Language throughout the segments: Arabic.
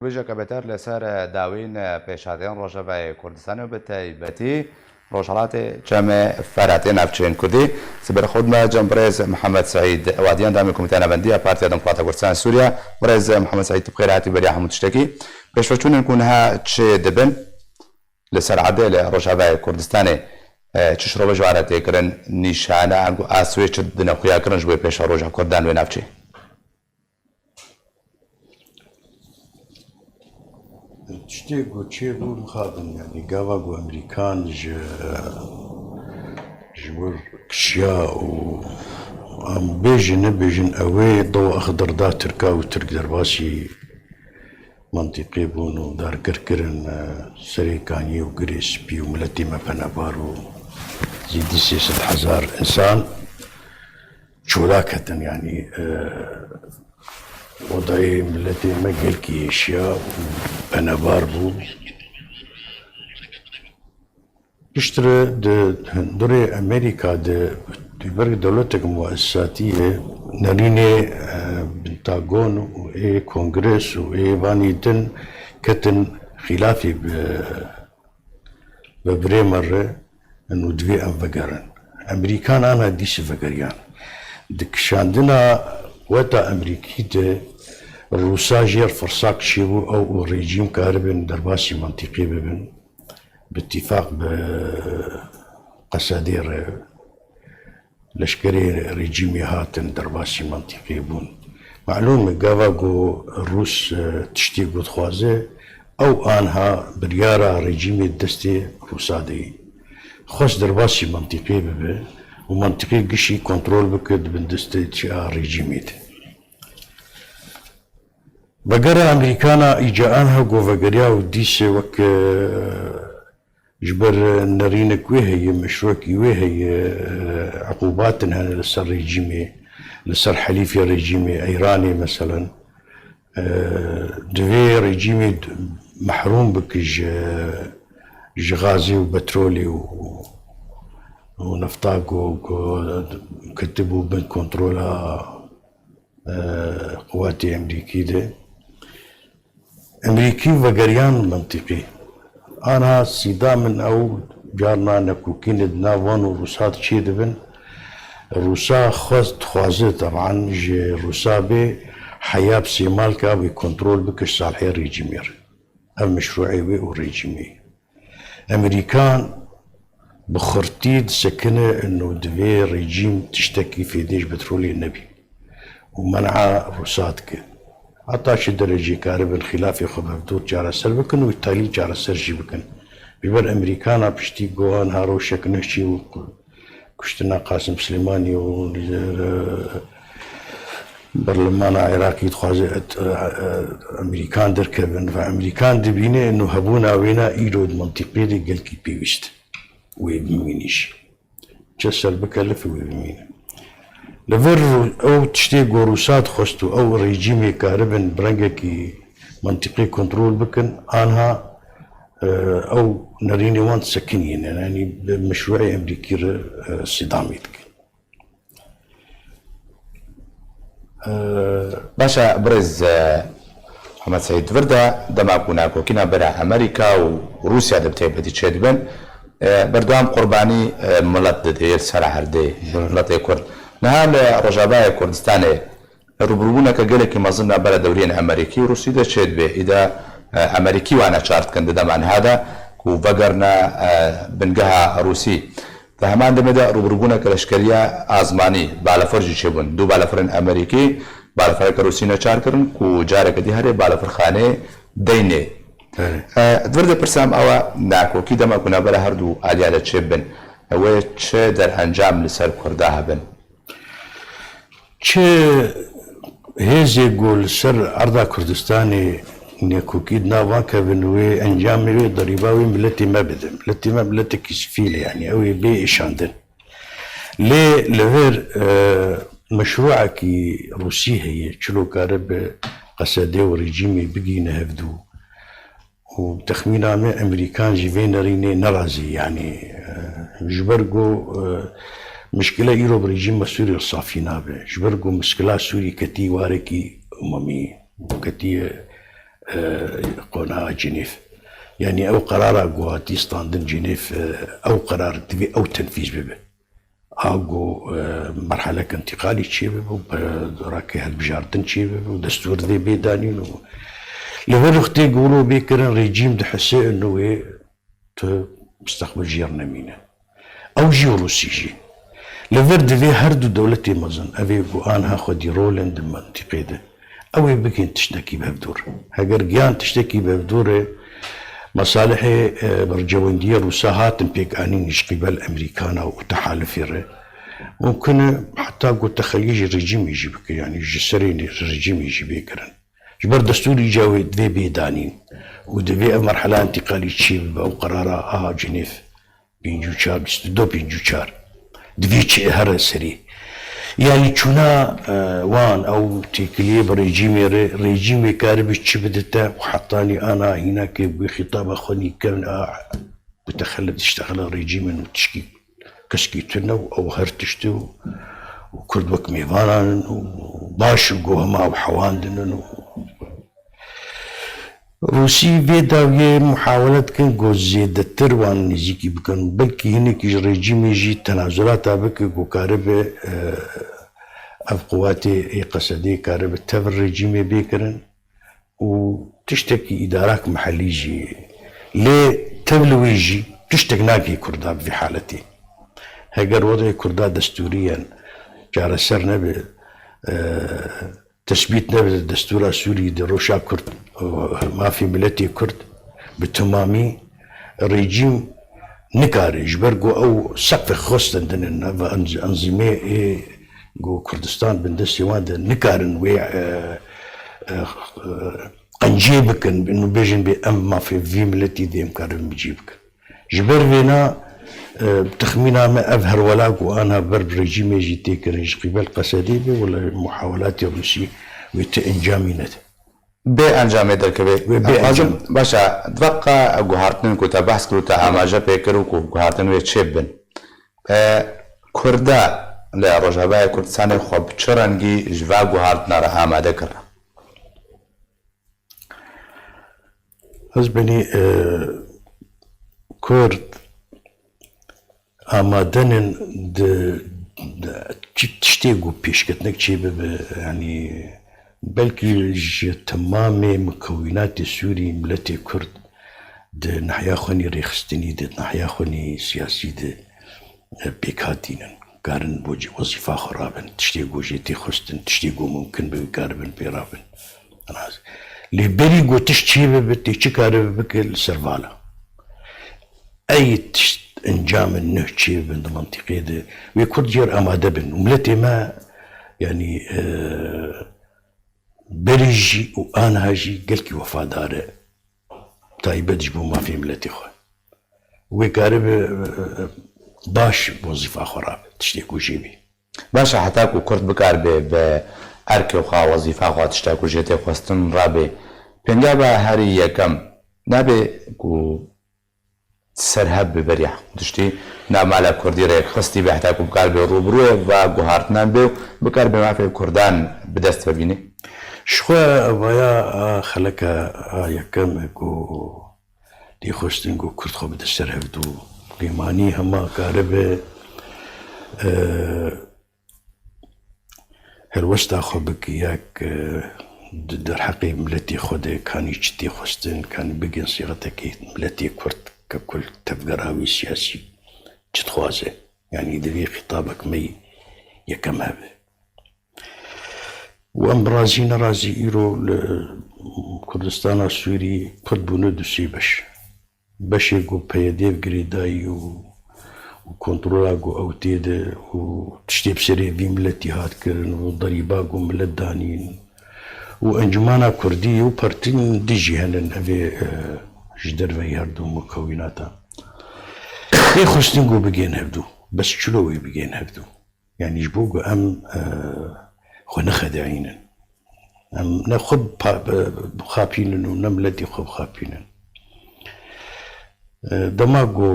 بێژە کە بەتەر لەسەر داوین پێشادیان ڕۆژەبای کوردستان و بە تایبەتی ڕۆژهڵاتی جەمع فەرهاتێ ناوچەیەن کوردی سبەر خودمە جەمبڕێز محەممەد سعید وادیان دامی کۆمیتە نەبەندیە پارتیا دموکراتە کوردستان سووریا بڕێز محەممەد سعید بخێراتی بەریا هەموو تشتێکی پێشوەچوونن کوونها چێ دەبن لەسەر عادێ لە ڕۆژاوای کوردستانê çi şirove ji were têkirin nîşane an ku aswê çi dine xuyakirin ji bo pêşa roja Kurdan wê navçê. Tiştê ku çêbû dixwazim yanî gava ku Amerîkan ji wir kişiya û em bêjin nebêjin ew ê dewa Xidr da Tirka û Tirk derbasî منطقي بونو دار كركرن سري كاني وقريس بي وملتي ما بنابارو زيد 6,000 إنسان شولاكة يعني وضعي ملتي ما قلكي أشياء وبنابار بو اشتري دوري أمريكا برق دولتك مؤسساتية نريني بنتاغون وإيه كونغرس وإيه فانيتن كتن خلافي ببريمر إنه دوي أم فقرن أمريكان أنا ديش فقريان دك شاندنا وتا أمريكي ده الروسا جير فرصاك شيبو أو ريجيم كاربن درباسي منطقي ببن باتفاق بقصادير لشكري ريجيمي هاتن درباسي منطقي بون معلوم قافاقو الروس تشتيقو تخوازي او انها بريارة ريجيمي دستي روسادي خوش درباسي منطقي ببه ومنطقي قشي كنترول بكد من دستي تشيا ريجيمي دي بقرا امريكانا اجاءانها قوفاقريا وديسي وك جبر نرينك وهي مشروعك وهي عقوباتنا لسر ريجيمي لسر حليفي ريجيمي ايراني مثلا دوي ريجيمي محروم بك غازي وبترولي ونفطاق وكتبوا بن كنترولا قواتي امريكي ده امريكي وقريان منطقي أنا سيدا من أو جارنا نكوكين دناوان وروسات شي دبن الروسا خوازي طبعا جي الروسا بي حياب سيمالكا بكنترول بكش صالحي ريجيمير أم مشروعي بي وريجيمي أمريكان بخرتيد سكنة إنه دبي ريجيم تشتكي في ديش بترولي النبي ومنع روسات كده عطاش درجة كارب الخلاف خبر دور جارة سر بكن وبالتالي جارة سر جي بكن بيبر أمريكانا بشتي جوان هارو شك نشي وكشتنا قاسم سليماني و برلمان عراقي تخازي أمريكان دركبن فأمريكان دبينه إنه هبونا وينا إيرود منطقي دي قل كي بيوست ويبمينيش جسر بكلف ويبمينه لفر او تشتي روسات خستو او ريجيمي كاربن برنجكي منطقي كنترول بكن انها او نريني وان سكنين يعني بمشروعي امريكي صداميتك باشا برز محمد سعيد فردا دما كوناكو كنا برا امريكا وروسيا دبتيبتي تشدبن بردوام قرباني ملت دير سرع هردي ملت كرد نهال رجابای کردستان روبروبونا كجلك مظنة بلد دورين أمريكي وروسي ده شد به إذا أمريكي وأنا شارت كند دمان هذا وفجرنا بنجها روسي فهمان ده مدة روبروبونا كلاشكريا أزماني بالفرج شبون دو بالفرن أمريكي بالفرق روسي نشار كرن وجارك دي هره بالفر خانه دينه دورده برسام أوا ناكو كده ما كنا بلا هردو عليا شبن هو چه در انجام لسر كردها بن چه هزي قول سر عرضا كردستاني نيكوكيد ناوان كابنوي انجامي ضريباوي ملتي ما بدم ملتي ما ملتي كسفيلة يعني اوي بي اشاندن ليه لغير مشروعك روسي هي چلو كارب قصدي وريجيمي بقي نهفدو وتخمين عامي امريكان جيفين ريني نرازي يعني جبرقو مشكلة إيرو بريجيم سوري الصافي نابه جبرقو مشكلة سوري كتي واركي أممي وكتي قونا جنيف يعني او قرار اقو تيستاندن جنيف او قرار تبي او تنفيذ ببه اقو مرحله انتقالي تشيبه وراكي هالبجارتن تشيبه ودستور ذي بيدانين لهذا اختي يقولوا بيكرن ريجيم ده حسي انه مستقبل جيرنا مينا او جي روسي جي لفرد في هردو دولتي مزن افي انها خدي رولند منطقي ده او بكين تشتكي بهدور هاجر جيان تشتكي بهدور مصالح برجوندية روساهات بيك انين قبل امريكانا وتحالف ممكن حتى قلت تخليج الرجيم يجي بك يعني جسرين الرجيم يجي بيكرن جبر دستوري جاوي دفي بيدانين ودفي مرحلة انتقالية تشيب او قرارة جنيف بينجو شار بستدو بينجو شار دفي هر سري يعني شونا وان او تيكلي ريجيمي كارب تشبدته وحطاني انا هناك بخطاب اخوني كان بتخلد تشتغل ريجيم وتشكي كسكيتنا او هرتشتو وكرد وك ميفانا وباش وقوهما وحواندن روسي بيداوية محاولات كان جو زيادة تروان نزيكي بكن بلكي هناك ريجيم يجي تنازلات بك جو كارب اف قواتي قصدي كارب تفر ريجيم بيكرن وتشتكي ادارات محلي جي ليه تبلويجي تشتكناكي كرداب في حالتي هاجر وضع كرداد دستوريا جار سرنا ب تثبيتنا بالدستور السوري دروشا كرد ما في ملتي كرد بتمامي الرجيم نكاري جبرجو او سقف خصن دننا انظمه جو كردستان بندسي واد نكارن وي قنجيبك انه بيجن بام ما في ملتي دي مكارن بجيبك جبر فينا بتخمينا ما أظهر ولاك وأنا برب رجيم يجي تيكرنج قبل قصديبي ولا محاولات الروسية وتأنجامينت بأنجام دركبي باشا دبقى جوهرتن كنت بحث كنت عماجة بيكرو جوهرتن ويتشبن كردا لا رجباء كردستان خوب چرنگی جوا جوهرتن را آماده کرد حزبني كرد آمادن تشتيقو بيشكتنك شيء يعني بلكي تمام مكونات السوري ملتي كرد ده نحيا خوني ريخستني ده نحيا خوني سياسي ده بيكاتينن قارن بوجي وظيفة خرابن تشتيقو جيتي خستن تشتيقو ممكن بقاربن بيرابن اللي بريقو تشتيبه بتي تشكارب بك السرفالة أي انجام النهجي من المنطقة دي ويكون جير اماده بن وملتي ما يعني بريجي وانا هاجي قلكي وفاداره تايبه جبو ما في ملتي خو ويقارب باش وظيفه اخرى تشتكو جيبي باشا حتاكو كرد بكارب باركي وخا وظيفه خو تشتكو جيتي خواستن رابي بنجابا هاري يكم نابي كو سرهب ببريح تشتي نعم على كردي ريك خستي بيحتاجوا بقلب روبروه وجوهرتنان بيو بقلب ما في كردان بدست ببيني شخوا ويا خلك يكم كو دي خستن كو كرد خو بده سرهب دو قيماني هما قارب هالوستا خو بكياك در حقي ملتي خودي كان يجتي خستن كان بيجن صيغتك ملتي كرد ككل تفقراوي سياسي تتخوازه يعني دبي خطابك مي يكم هذا وام رازينا رازي إيرو كردستان السوري كرد بنود باش يقو بيديف قريداي وكنترولا قو أوتيد وتشتيب سري في ملتي هات كرن وضريبا قو ملت دانين وانجمانا كردي وبارتين ديجي هنن أبي جدر في هردو مكوناتها ايه خستنقو بقين هبدو بس شلوي بقين هبدو يعني جبوقو ام خو نخدعينن ام ناخد خابينن ونملتي خب خابينن دماغو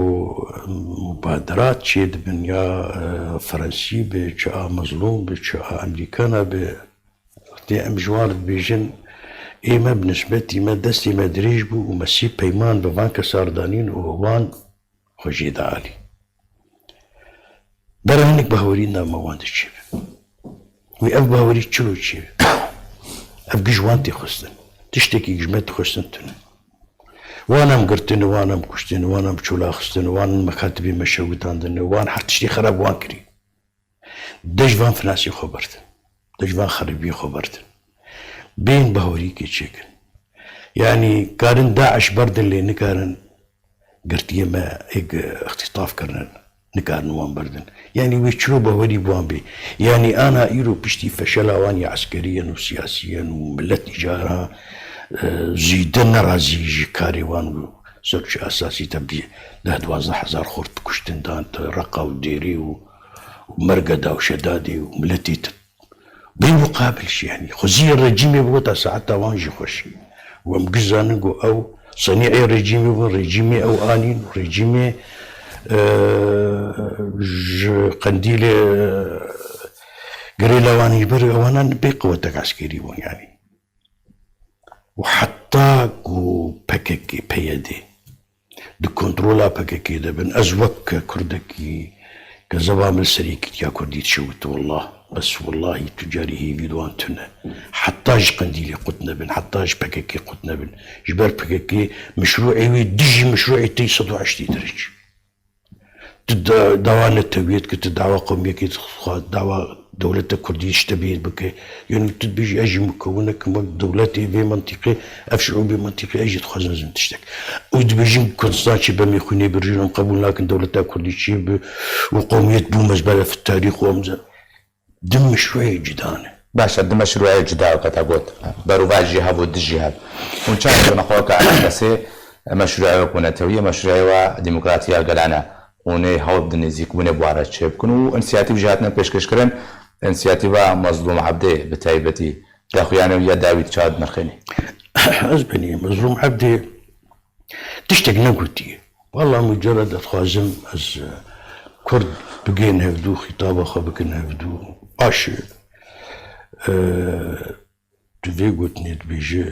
مبادرات شيد من يا فرنسي بجاء مظلوم بجاء امريكانا دي ام جوار بيجن إما بالنسبة ما دستي ما دريج بو ومسي بيمان بفانك ساردانين وهوان خجيد عالي درهنك بهورينا موان تشيب وي أف بهوري تشلو تشيب أف جوانتي خستن تشتكي جمات خستن تنه وانا مقرتن وانا مكشتن وانا مشولا خستن وانا مكاتبي مشوت عندنا وانا حتشتي خراب وان كري دجوان فناسي خبرت دجوان خربي خبرت بين بهوري كي تشيكن يعني كارن داعش برد اللي نكارن قرتي ما هيك اختطاف كرنا نكارن وان بردن يعني ويشلو بهوري بوان بي يعني انا ايرو بشتي فشلا واني عسكريا وسياسيا وملتني جارها زيدنا رازي كاري وان سرش اساسي تبدي ده 12,000 خورت كشتن دانت رقا وديري ومرقدة وشدادي وملتي بالمقابل شي يعني خزي الرجيم يبغى ساعتها وانجي خوش ومقزانقو او صنيعي رجيمي ورجيمي او انين ورجيمي قنديلي قريلا واني بري وانا بقوتك عسكري يعني وحتى كو باكيكي بيدي دو كنترولا باكيكي دبن ازوك كردكي كزبامل سريك يا كردي تشوت والله بس والله تجاري هي فيدوان تنا حتاج قنديلي قطنا بن حتاج باكيكي قطنا بن جبال باكيكي مشروعي ويدجي مشروعي تي 26 درج دعوة التويت كنت دعوة قومية كي دعوة دولة الكردية اشتبيت بك يعني تبيجي اجي مكونة كما دولتي في منطقة افشعوا بمنطقة اجي تخزن لازم تشتك وتبيجي كونستانشي بمي خوني برجل قبول لكن دولة الكردية وقومية بومزبالة في التاريخ وامزا دم مشروعي جدانه باشا دم مشروعي جدا كتاقوت بروفا جهاب ود الجهاب ونشاهد نخوك على نسي مشروعي وكونتوية مشروعي وديمقراطية قلعنا وني هاود نزيك وني بوارا تشيب كنو انسياتيف جهاتنا بيشكش كرن انسياتيفا مظلوم عبدي بتايبتي داخو يعني يا داويد شاد نرخيني أزبني مظلوم عبدي تشتق نقولتي والله مجرد اتخازم از كرد بقين هفدو خطابة خبكن هفدو اشي تفي قلت نيت بيجي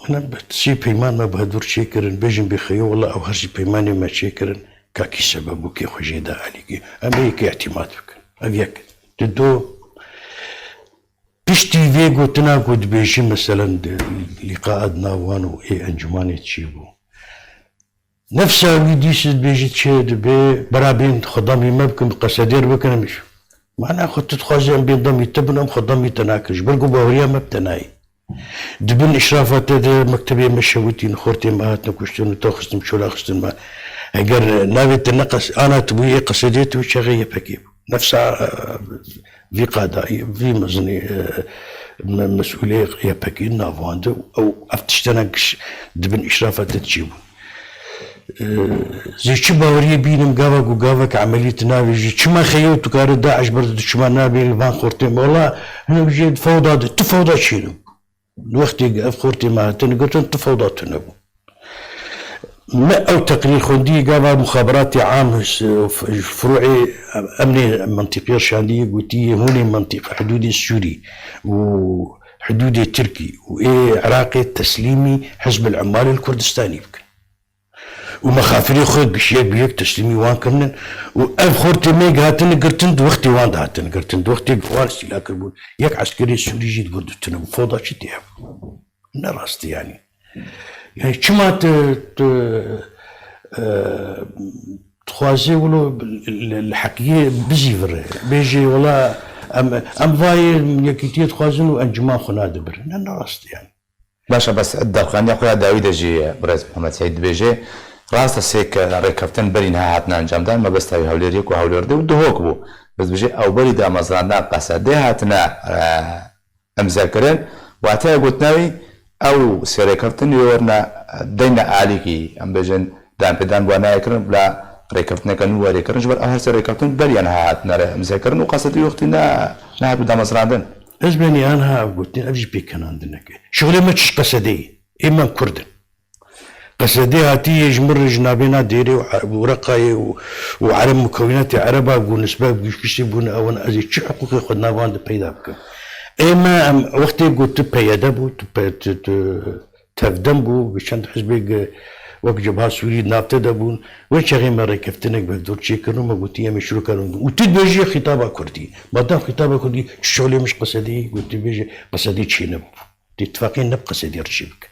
انا بتسي بيمان ما بهدور شيكرن بيجن بخيو والله او هرسي بيماني ما شيكرن كاكي سبب كي خجيدا عليك امريكا اعتماد بك ابيك تدو بشتي فيجو تناقض بيجي مثلا لقاء وانو اي انجماني تشيبو نفسها ويديس بيجي تشيد برابين خدامي مبكم قصدير بكن مش معناها خدت تخازن بين ضمي تبنم خدامي تناكش بلقوا بوريا مبتناي دبن اشرافات مكتبيه مشوتين خورتي ماهاتنا كشتون تاخذتم شو خستن ما اگر ناوي تنقص انا تبوي قصديتي وشغيه بكيب نفسها في قاده في مزني مسؤوليه يا بكي نافاند او افتشتنقش دبن اشرافات تجيبو زي شباوري بينم قافك وقافك عملية نابي شما خيوت وكار داعش برد شما نابي الفان خورتين والله هنا بجيد فوضى تفوضى شيلو وقتي خورتي ما قلت انت فوضى تنبو ما او تقرير خندي قافا مخابراتي عام فروعي امني منطقية شاندية قلتي هوني منطقة حدودي السوري وحدودي التركي وايه عراقي تسليمي حزب العمال الكردستاني بك ومخافري خود بشيك بيك تسليمي وان كرنن وأف خورتي ميق هاتن قرتن وقتي وان هاتن قرتن وقتي قوان استيلا كربون يك عسكري سوري جيد قردتنا وفوضى شتي نراستي يعني كما تخوازي ولو الحقيقة بزي فري بيجي والله ام فاي يكيتي تخوازن وانجما خناد بر نراستي يعني باشا بس الدخان يا خويا داوود جي برز محمد سعيد بيجي راست سيك ركبتن برينها هاتنا انجام دان ما بس تاوي هوليريك وهوليردي ودهوك بو بس بيجي او بري دا مزرانا قصدي هاتنا امذاكرين واتا قلتناوي او سيركبتن يورنا دينا عليكي ام بيجن دان بدان وانا يكرن بلا ركبتنا كانوا وريكرن جبر اهل سيركبتن برينها هاتنا امذاكرن وقصدي وقتنا نهب دا مزراندن ازبني انا قلت ابجي بيك كان عندنا شغلي ما تش قصدي اما كردن قصدي هاتي يجمر جنابنا ديري ورقاي وعلم مكونات عربة ونسبة بيشتبون او ازي شو حقوقي خدنا باند بيدا بك اما وقتی قلت پیاده بود تفدم بود بشند حزبی وقت جبهه سوري نافته دبون وشغي مرة كفتنك بقدر شيء كانوا ما قلت يا مشروع كانوا وتدبيجي خطابة كردي ما دام خطابة كردي شغلي مش قصدي قلت بيجي قصدي شيء نب تتفقين نب قصدي رشيبك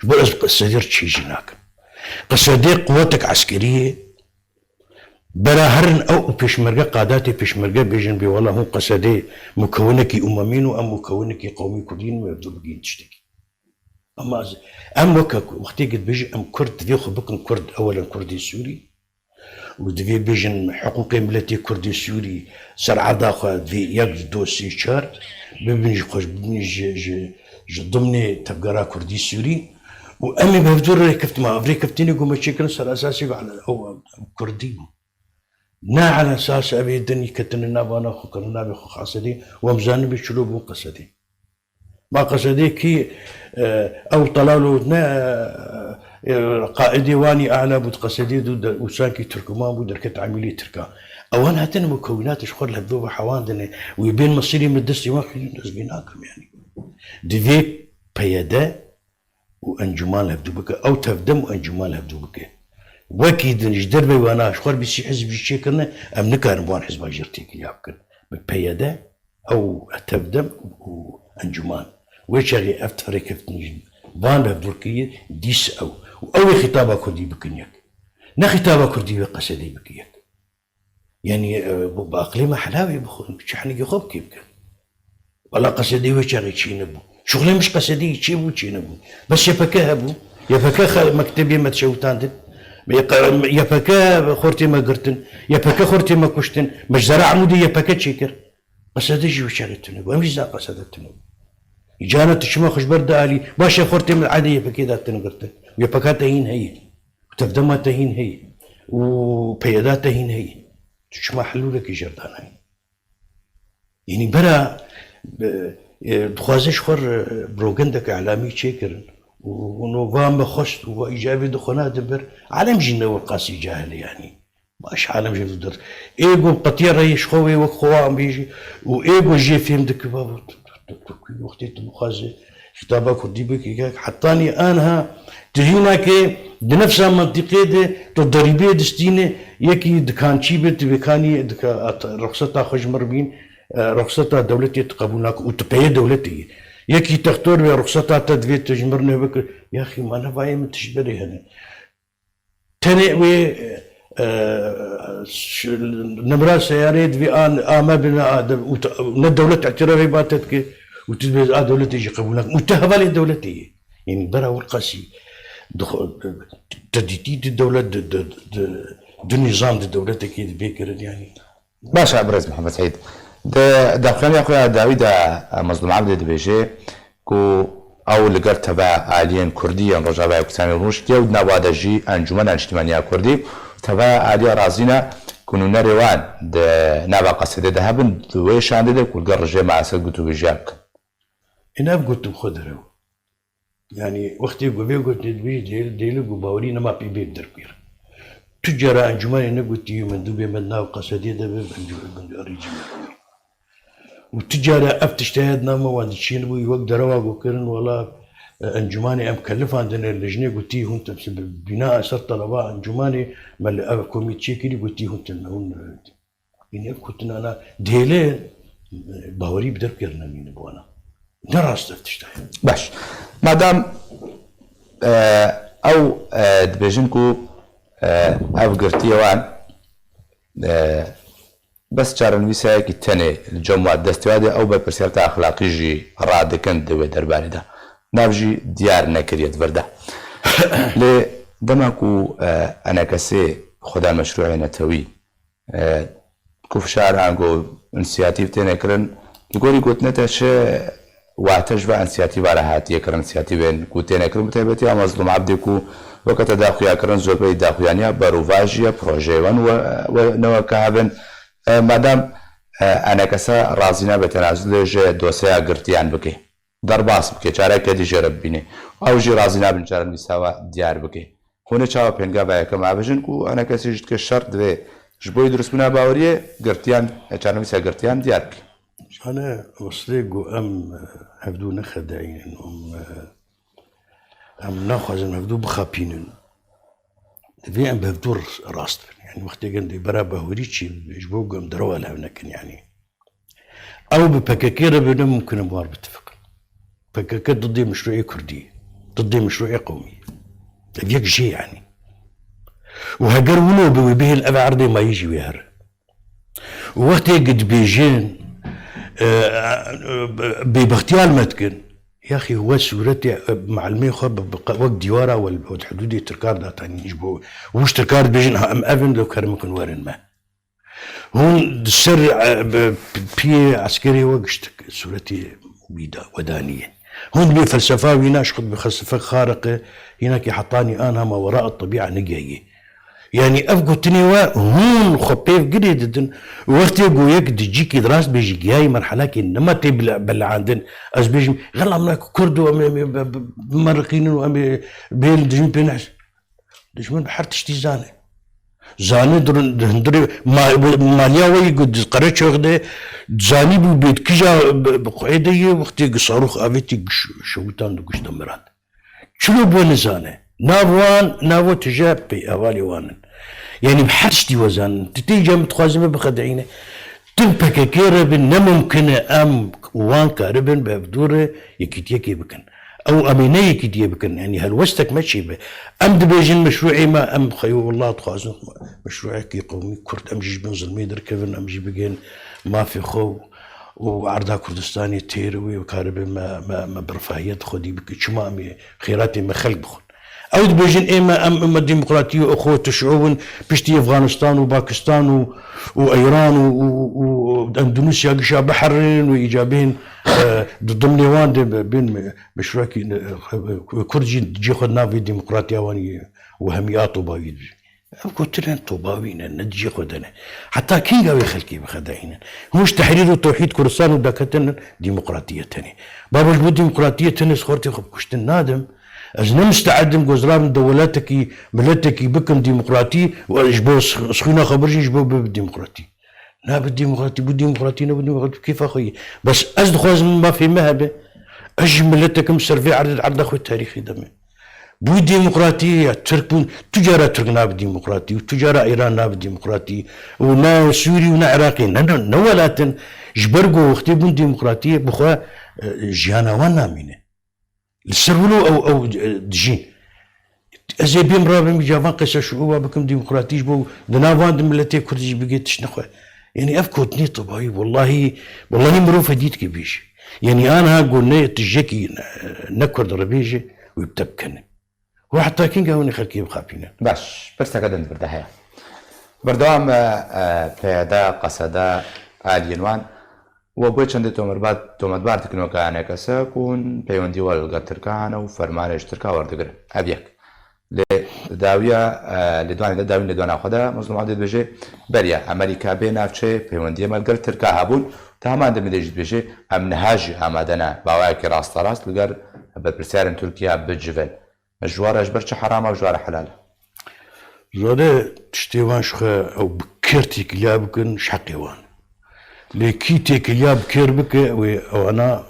بس قصدي شيء جناك قصدي قوتك عسكرية برا هرن او بيشمرقة قاداتي بيشمرقة بيجن بي والله هم قصدي مكونك اممين وام مكونك قومي كردين ويبدو بقين تشتكي اما وقت قد بيجي ام كرد ذي بكن كرد اولا كردي سوري ودفي بيجن حقوقي ملتي كردي سوري سرعة داخل ذي يقد دوسي شار ببنج خوش ببنج ضمني تبقرا كردي سوري وامي بفدور كفت ما افري كفتيني قوم تشيكن سر اساسي على او كردي نا على اساس ابي الدنيا كتننا وانا خكرنا بخو خاصدي ومزان بشلوب قصدي ما قصدي كي او طلالو قائدي واني اعلى بود قصدي وسانكي تركمان بود دركت عمليه تركا او انا هاتنا مكونات شخور لهذوب حواندني ويبين مصيري من الدستي ما خلينا نزبيناكم يعني دفي بياده وانجمان لهذوبك او تفدم وانجمان لهذوبك وكيد نجدر بي وانا شخور بيسي حزب شي كنا ام نكار بوان حزب جرتيك يابكن بياده او تفدم وانجمان ويشغي افتري كيف نجي بان بتركيا ديس او خطابه كردي بكنيك نا خطابه كردي بقصدي بكيك يعني باقليمه حلاوي بخون شحني يخوب كيف كان ولا قصدي ويشغي شي نبو شغلي مش قصدي شي بو شي نبو بس يفكها بو يفكها مكتبي ما تشوتان يفكها خورتي ما قرتن يفكها خورتي ما كشتن مش زرع عمودي يفكها شيكر قصدي جي وشغي تنبو مش ذا قصدي تنبو جانا تشما خش برد علي باشا خورتي من العادية فكذا تنقرت ويبكات هين هي وتفدمات هين هي وبيادات هين هي تشما حلو لك جردان هي يعني برا دخوازش خور بروغندك اعلامي تشيكر ونوفام بخشت وايجابي دخونا دبر عالم جنة والقاسي جاهل يعني باش عالم جي در ايجو قطير ريش خوي وخوا عم بيجي وايجو جي فيهم دك بابا وقتی تبخازه خطابه كردي بك حطاني انها تجينا كي بنفس المنطقه دي تضريبيه دستينه يكي دكانشي بت بكاني رخصتها خوش مربين رخصتها دولتي تقبلناك وتبي دولتي يكي تختار برخصتها تدفي تجمرنا بك يا اخي ما انا فاهم تشبري هنا تاني نمرة سيارات في آن آما بنا الدولة اعترافي باتتك وتدبز دولة يجي قبولك متهبة للدولة يعني برا والقاسي تديتي الدولة دو نظام الدولة كي بيكر يعني باشا برز محمد سعيد داخلين يا اخويا داوود مظلوم عبد دبيجي كو او لقر تبع آليين كرديا رجابة وكساني روشتيا ودنوادجي انجمن اجتماعية كردي تبع آلية رازينا كونو نروان نابا قصدي دهبن دويش عندي كل قر رجاء مع اسد قلتو بجاك انا قلت بخضره يعني وقتي قلت ديلو باورينا ما بيبير دربير تجارة انجمان انا قلت من دوبي مدنا وقصدي ده بنجوري وتجارة افتشتهدنا ما واندشين بو يوقدر وكرن ولا انجماني ام كلف عندنا اللجنه قلت لهم بناء صار طلباء انجماني مال كوميتي كي قلت لهم تنهون يعني كنت انا ديلين باوري بدر كرنا مين بوانا نراس تفتشتها باش مادام او دبيجنكو او قرتي وان بس شارن ويساك التاني الجمعة الدستوادي او ببرسيرت اخلاقي جي راد كان دوي درباري ده نافجي ديار نكريت فردا لي دماكو انا كسي خدا مشروع نتوي كوف شعر عنقو انسياتيف تنكرن يقولي قلت نتاش واعتجبا انسياتيف على هات يكرن انسياتيفين كو تنكرن متابتي مظلوم عبدكو وقت داخويا كرن زوبي داخويانيا باروفاجيا بروجيوان ونوا كهبن مادام انا كسا رازينا بتنازل جه دوسيا قرتيان بكي درباس بكي چارك دي جربيني او جي رازينا بنچار مساوا ديار بكي هونه چاو پنگا با كم ابجن کو انا كسي جت شرط ده جبوي درس بنا باوريه قرتيان چار مسا قرتيان ديار بكي أنا وصليقو هفدو نخدعين أم ناخذ هفدو بخابينن في أم بهفدو راست يعني وقت يجندي برا بهوريتشي يجبوق أم دروال هناك يعني أو ببكاكيرة بنا ممكن أموار باتفق بكاكير ضدي مشروعية كردية ضدي مشروعية قومية فيك شيء يعني وهجر ولو به الأبع عرضي ما يجي ويهر ووقت قد بيجين باغتيال متكن يا اخي هو سورتي مع الميخب وقت ديوارا والحدود تركار دا تاني يجبو وش تركار بيجين ام افن لو كان ممكن وارن ما هون السر بي عسكري وقشتك سورتي بيدا ودانيه هون بي فلسفه ويناش خد بفلسفه خارقه هناك يحطاني انا ما وراء الطبيعه نجايه يعني افقو تنيوا هون خبيف قريدن وقت يقو يك تجيكي دراس بيجي جاي مرحله كي نما تبلع بل عندن از بيجي غلا منك كردو مرقين بين دجمن بينحس دجمن بحر تشتي زاني دري ماليا وي قد قريت شغده زاني بيت كجا بقعيدي وقت صاروخ افيتي شوتان دوش دمرات شنو بون زانه نافو تجاب بي اوالي وانن يعني بحرشتي وزان تتيجا متخازمه بخدعينه تنبكا كيربن نممكن ام وان كاربن بفدوره يكيتيكي بكن او امينه يكيتيه بكن يعني هالوستك ماشي به ام دبيجن مشروعي ما ام خيو والله تخازن مشروعي كي قومي كرد ام جيج بن ظلمي دركفن ام جي بجين ما في خو وعرضها كردستاني تيروي وكاربن ما برفاهيه خدي بك شما امي خيراتي ما خلق بخون او دبيجن اما الديمقراطيه واخوه الشعوب بشتي افغانستان وباكستان وايران واندونيسيا قشا بحرين وايجابين ضمن ليوان بين مشروع كردجي تجي خدنا في الديمقراطيه واني وهميات طوباوي قلت لنا طوباوينا نجي خدنا حتى كي قاوي خلكي بخدعينا مش تحرير وتوحيد كردستان ودكتنا ديمقراطيه تاني بابا البو ديمقراطيه تاني صورتي كشت النادم أجنا مستعد جوزران دولاتك ملتك بكم ديمقراطي وإجبو سخينا خبرجي إجبو بالديمقراطي لا بالديمقراطي بالديمقراطي كيف أخوي بس أزد خوز ما في مهبة أج ملتك مسرفي عرض أخوي التاريخي دمي بو ديمقراطية ترك تجارة تركنا بالديمقراطي وتجارة إيران بالديمقراطي ونا سوري ونا عراقي نولاتن جبرقو وقتي بون ديمقراطية بخوا جيانا وانا مينه السرولو او دجين ازي بيم رابم جافان قصه شعوبه بكم ديمقراطيش بو دنافان ملتي كردي بقيت تشنخه يعني افكوتني طبعي والله مرو فديتك بيش يعني انا قلنا تجيكي نكر دربيجي ويبتبكن وحتى كين قاوني خلكي بخابينا باش بس تقدم بردها بردوام پیاده قصده آلينوان وبوی چند تومتبار تکنوکانه کسا کن پیوندی والگا ترکانه و فرمانش ترکا وردگره ابیک لدوان خدا مظلوم عدد بجه بریا امریکا بین افچه پیوندی ملگر ترکا هبون تماما دم دیجید بجه ام نهاج آمدنه باوای که راست لگر بدرسیارن ترکیه بجوال مجوارش برچه حرامه و جوار حلاله زاده تشتیوان شخه او بکرتی کلیا بکن شقیوان لكي تيكليا بكير بك وانا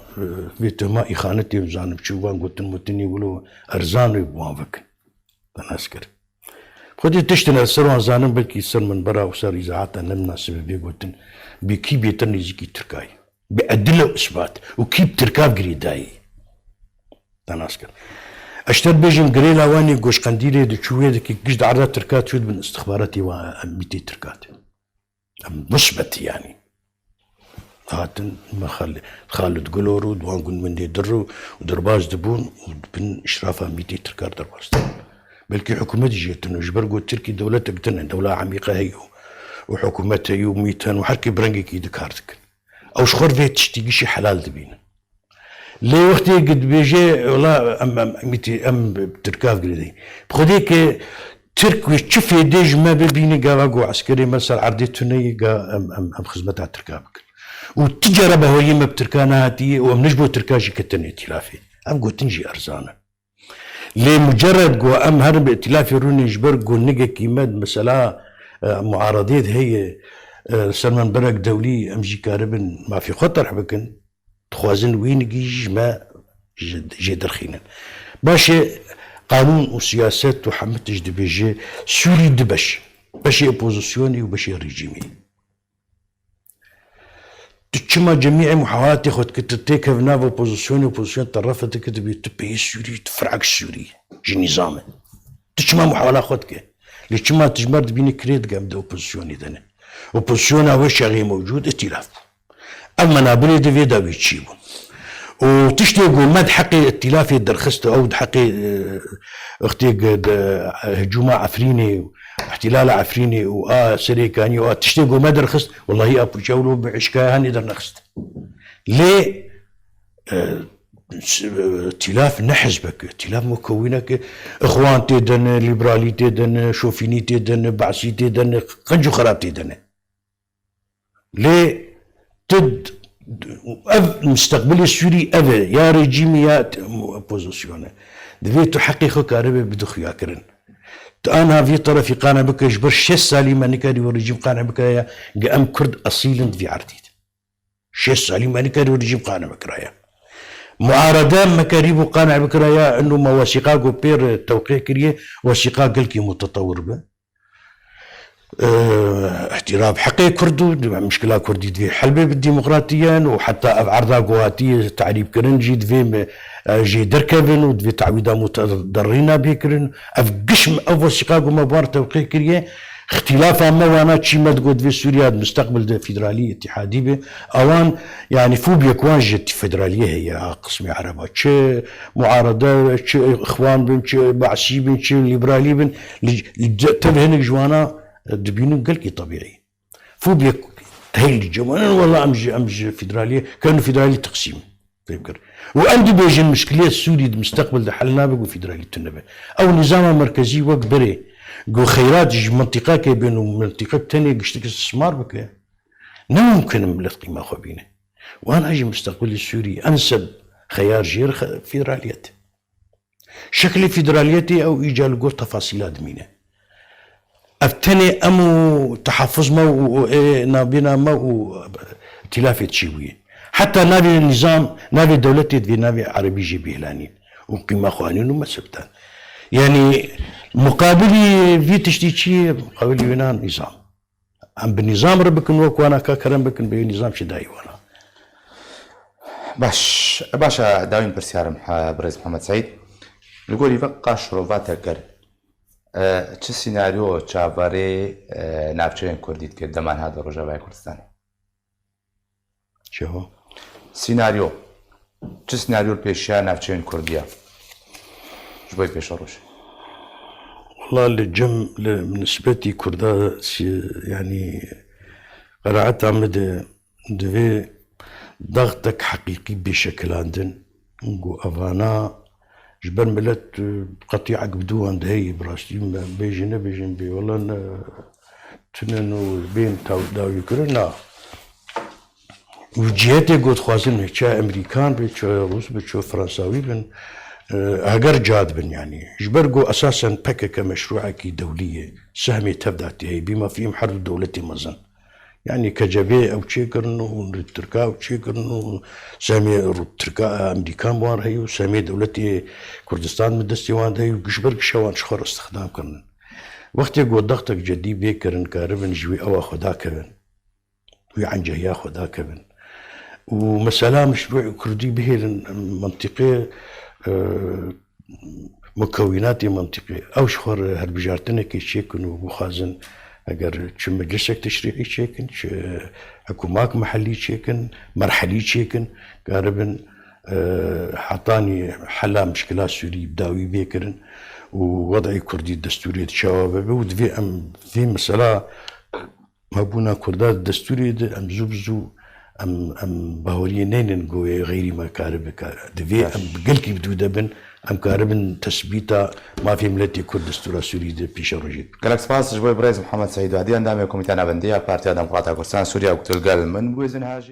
بيتما اخانتي وزان بشوفان قلت المتني يقولوا ارزان يبوان بك انا اسكر خدي تشتنا السروان زانم بلكي سر من برا وصار اذاعات انا مناسبه بي قلت بكي بيتني يجي تركاي بادله واثبات وكيب تركاب قريداي انا اسكر اشتر بيجم قريلا واني قوش قنديلي دشويه دكي قشد عرات تركات شود من استخباراتي وميتي تركات مثبت يعني هاتن ما خالد قلورو دوان قن من دي درو ودرباز دبون وبن اشرافها ميتي تركار درباز بلكي حكومة جيتن وجبرقو التركي دولتك تنن دولة عميقة هي وحكومتها هي وميتان وحركي برنجي كي دكارتك او شخور فيت تشتيقي شي حلال دبين لي وقتي قد بيجي والله ميتي تركاف قريدين بخديك ترك وشوف يديج ما ببيني قاواقو عسكري مسار عردي توني ام خدمتها تركابك والتجربة هي ما بتركانا هاتي ومنجبو تركاجي كتن ائتلافي ام قو تنجي ارزانا لمجرد قو ام هرب ائتلافي روني جبر قو نيجا كيماد مسألة معارضية هي سلمان برك دولي أمجي كاربن ما في خطر بكن تخوازن وين جيج ما جدر خينا باشي قانون وسياسات وحمد تجد بيجي سوري دبش باشي اوبوزيسيوني وباشي ريجيمي تشما جميع محاولات خد كتتيك هفناف اوبوزيسيون طرفت كتبي تبي سوري تفرعك سوري جي نظام تشما محاولات خدك لتشما تجمر بين كريد قام اوبوزيسيوني دنا اوبوزيسيون وش غير موجود ائتلاف اما نابلي دفي داوي تشيبون وتشتيقوا مد حقي ائتلافي درخست او حقي اختي هجوم عفريني احتلال عفريني سريكاني تشتيقوا مد درخست والله ابو جولو بعشكا هاني درخست ليه ائتلاف نحزبك ائتلاف مكونك اخوان تيدن ليبرالي تيدن شوفيني تيدن بعثي تيدن قنجو خراب تيدن ليه تد المستقبل السوري يا رجيم يا اوبوزيسيون دفي تحقق كاربه بدخ ياكرن انا في طرفي قانا بك جبر شي سالي نكاري ورجيم قانا بك يا قام كرد اصيل في عرتيت شي سالي نكاري ورجيم قانا بك رايا معارضه مكاريب قانا بك رايا انه ما وثيقه بير توقيع كريه وثيقه قلكي متطور به احتراب حقي كردو مشكلة كردي دفي حلبة بالديمقراطية وحتى عرضا قواتي تعريب كرن جي دفي جي دركبن ودفي تعويضا متضررين بيكرن افقشم اول شقاق مبار توقيع كريه اختلافا ما وانا تشي ما تقول في سوريا المستقبل فيدرالي اتحادي به اوان يعني فوبيا كوانجت فيدراليه هي قسم عربه تشي معارضه تشي اخوان بن تشي بعثي بن تشي ليبرالي بن تبهنك جوانا دبينو قلقي طبيعي فوبيا هيلي جوانا والله امج فيدراليه كانوا فيدرالي تقسيم فيفكر وعندي بيجي المشكله السوري المستقبل حلنا بقوا فيدرالي تنبه او نظام مركزي وكبري جو خيرات منطقه كي بينو منطقه ثانيه قشتك استثمار بك ممكن ملت قيمه خبينه وانا اجي مستقبل السوري انسب خيار جير فيدراليات شكل فيدراليتي او ايجال قول تفاصيلات مينه افتني امو تحفظ مو نابينا مو ائتلاف تشيوي حتى نابي النظام نابي دولتي في نابي عربي جي بيهلانين وقيمه خوانين وما سبتان يعني مقابلي في تشتيشي مقابل يونان نظام ام بالنظام ربك نوك وانا كاكرم بك بنظام شداي وانا باشا داوين برسيارم برز محمد سعيد يقول يبقى شروفات كر چه سيناريو چاواري نافچين كرديت كي دمان هذا رجاء كردستان شو سيناريو چه سيناريو البيشيا نافچين كرديا جبوي بيشاروش والله الجم بالنسبة لي كردا يعني قرأت عمد دفي ضغطك حقيقي بشكل عندن نقو أفانا جبر ملت قطيعة قبدو عند هي براستيم بيجينا بيجين بي والله تننو بين داو يكرنا وجهتي قد خوازن تشا أمريكان بتشا روس بتشا فرنساوي بن هاجر جاد بن يعني جبرقو اساسا بكا كمشروع كي دوليه سهمي تبدا هي بما فيهم حرب دولتي مزن يعني كجبي او تشيكرنو التركا او تشيكرنو سامي التركا امريكان بوار هي وسامي دولتي كردستان مدستي وان هي وجبرق شوان شخور استخدام كرن وقت يقول ضغطك جدي بيكرن كاربن جوي او خدا كبن ويعن جهيا خدا كبن ومساله مشروع كردي به المنطقه مكونات منطقي او شخور هربجارتنا كي شيكن وخازن اگر چه مجلسك تشريعي شيكن حكومات محلي شيكن مرحلي شيكن قاربن حطاني حلا مشكلات سوري بداوي بيكرن ووضعي كردي الدستوري تشاوب ودفي ام في مسألة مبونا كردات الدستوري ام زوبزو ام باورينين نقول غيري ما كارب دفي ام بقلكي بدو دبن ام كاربن تثبيتا ما في ملتي كرد دستور سوري دي بيش رجيت قالك سباس جبوي بريز محمد سعيد وهدي اندام كوميتي نابنديه بارتي ديمقراطيه كردستان سوريا وقت القلب من بوزن هاجي